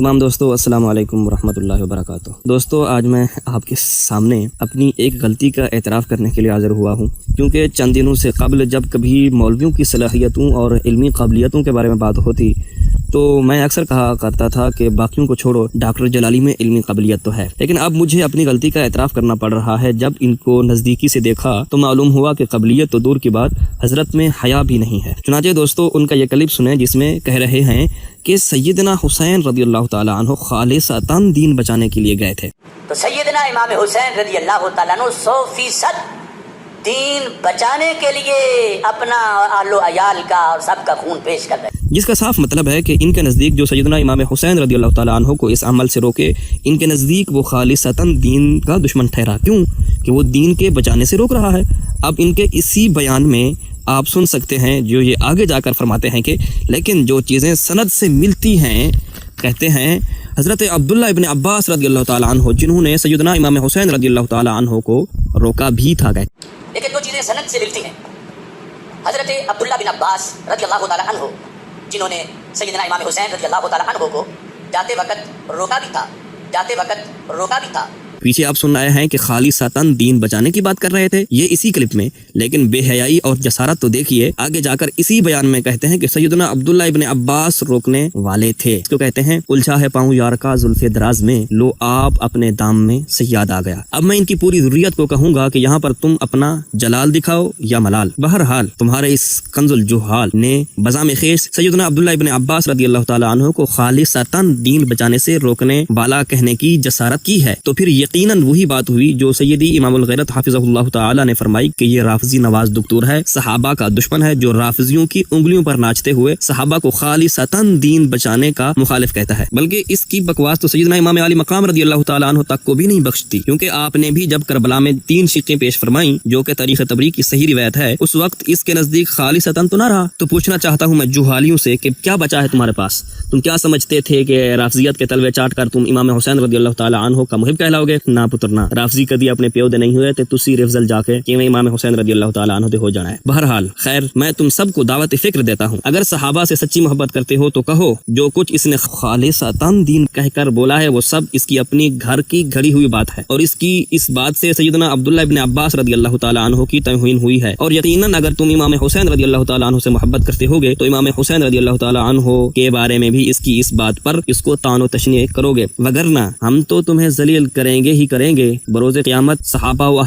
تمام دوستو السلام علیکم ورحمۃ اللہ وبرکاتہ۔ دوستو آج میں آپ کے سامنے اپنی ایک غلطی کا اعتراف کرنے کے لیے حاضر ہوا ہوں، کیونکہ چند دنوں سے قبل جب کبھی مولویوں کی صلاحیتوں اور علمی قابلیتوں کے بارے میں بات ہوتی تو میں اکثر کہا کرتا تھا کہ باقیوں کو چھوڑو، ڈاکٹر جلالی میں علمی قابلیت تو ہے۔ لیکن اب مجھے اپنی غلطی کا اعتراف کرنا پڑ رہا ہے۔ جب ان کو نزدیکی سے دیکھا تو معلوم ہوا کہ قابلیت تو دور کی بات، حضرت میں حیا بھی نہیں ہے۔ چنانچہ دوستو ان کا یہ کلپ سنیں جس میں کہہ رہے ہیں کہ سیدنا حسین رضی اللہ تعالیٰ عنہ خالصتاً دین بچانے کے لیے گئے تھے۔ تو سیدنا امام حسین رضی اللہ تعالیٰ عنہ 100% دین بچانے کے لیے اپنا اہل و عیال کا اور سب کا خون پیش کر رہے ہیں، جس کا صاف مطلب ہے کہ ان کے نزدیک جو سیدنا امام حسین رضی اللہ تعالیٰ عنہ کو اس عمل سے روکے، ان کے نزدیک وہ خالصتاً دین کا دشمن ٹھہرا۔ کیوں کہ وہ دین کے بچانے سے روک رہا ہے۔ اب ان کے اسی بیان میں آپ سن سکتے ہیں جو یہ آگے جا کر فرماتے ہیں کہ لیکن جو چیزیں سند سے ملتی ہیں، کہتے ہیں حضرت عبداللہ ابن عباس رضی اللہ تعالیٰ عنہ جنہوں نے سیدنا امام حسین رضی اللہ تعالیٰ عنہ کو روکا بھی تھا گئے، لیکن جو چیزیں سند سے ملتی ہیں، حضرت عبداللہ بن عباس رضی اللہ تعالیٰ عنہ جنہوں نے سیدنا امام حسین رضی اللہ تعالیٰ عنہ کو جاتے وقت روکا بھی تھا۔ پیچھے آپ سن رہے ہیں کہ خالصتاً دین بچانے کی بات کر رہے تھے یہ اسی کلپ میں، لیکن بے حیائی اور جسارت تو دیکھیے آگے جا کر اسی بیان میں کہتے ہیں کہ سیدنا عبداللہ ابن عباس روکنے والے تھے۔ اس کو کہتے ہیں الجھا ہے پاؤں یار کا زلف دراز میں، لو آپ اپنے دام میں سیاد آ گیا۔ اب میں ان کی پوری ذریت کو کہوں گا کہ یہاں پر تم اپنا جلال دکھاؤ یا ملال، بہرحال تمہارے اس کنز الجہال نے بزام خیش سیدنا عبداللہ ابن عباس رضی اللہ تعالیٰ عنہ کو خالصتاً دین بچانے سے روکنے والا کہنے کی جسارت کی ہے، تو پھر یقیناً وہی بات ہوئی جو سیدی امام الغیرت حافظہ اللہ تعالی نے فرمائی کہ یہ رافضی نواز دکتور ہے، صحابہ کا دشمن ہے، جو رافضیوں کی انگلیوں پر ناچتے ہوئے صحابہ کو خالصتاً دین بچانے کا مخالف کہتا ہے۔ بلکہ اس کی بکواس تو سیدنا امام علی مقام رضی اللہ تعالی عنہ تک کو بھی نہیں بخشتی، کیونکہ آپ نے بھی جب کربلا میں 3 شقیں پیش فرمائیں جو کہ تاریخ تبریک کی صحیح روایت ہے، اس وقت اس کے نزدیک خالصتاً تو نہ رہا۔ تو پوچھنا چاہتا ہوں میں جوہالیوں سے کہ کیا بچا ہے تمہارے پاس؟ تم کیا سمجھتے تھے کہ رافضیت کے تلوے چاٹ کر تم امام حسین رضی اللہ تعالی عنہ کا محب کہلاؤ گے؟ نہ پتر نہ، رافضی کدی اپنے پیو دے نہیں ہوئے تے تسی رفضل جا کے کہ امام حسین رضی اللہ تعالی عنہ دے ہو جانا ہے۔ بہرحال خیر، میں تم سب کو دعوت فکر دیتا ہوں، اگر صحابہ سے سچی محبت کرتے ہو تو کہو جو کچھ اس نے خالصتاً دین کہہ کر بولا ہے وہ سب اس کی اپنی گھر کی گھڑی ہوئی بات ہے، اور اس بات سے سیدنا عبداللہ ابن عباس رضی اللہ تعالی عنہ کی توہین ہوئی ہے۔ اور یقیناً اگر تم امام حسین رضی اللہ تعالی عنہ سے محبت کرتے ہوگے تو امام حسین رضی اللہ تعالی عنہ کے بارے میں بھی اس بات پر اس کو طعن و تشنیع کرو گے، وگرنہ ہم تو تمہیں ذلیل کریں گے ہی کریں گے۔ بروز قیامت صحابہ و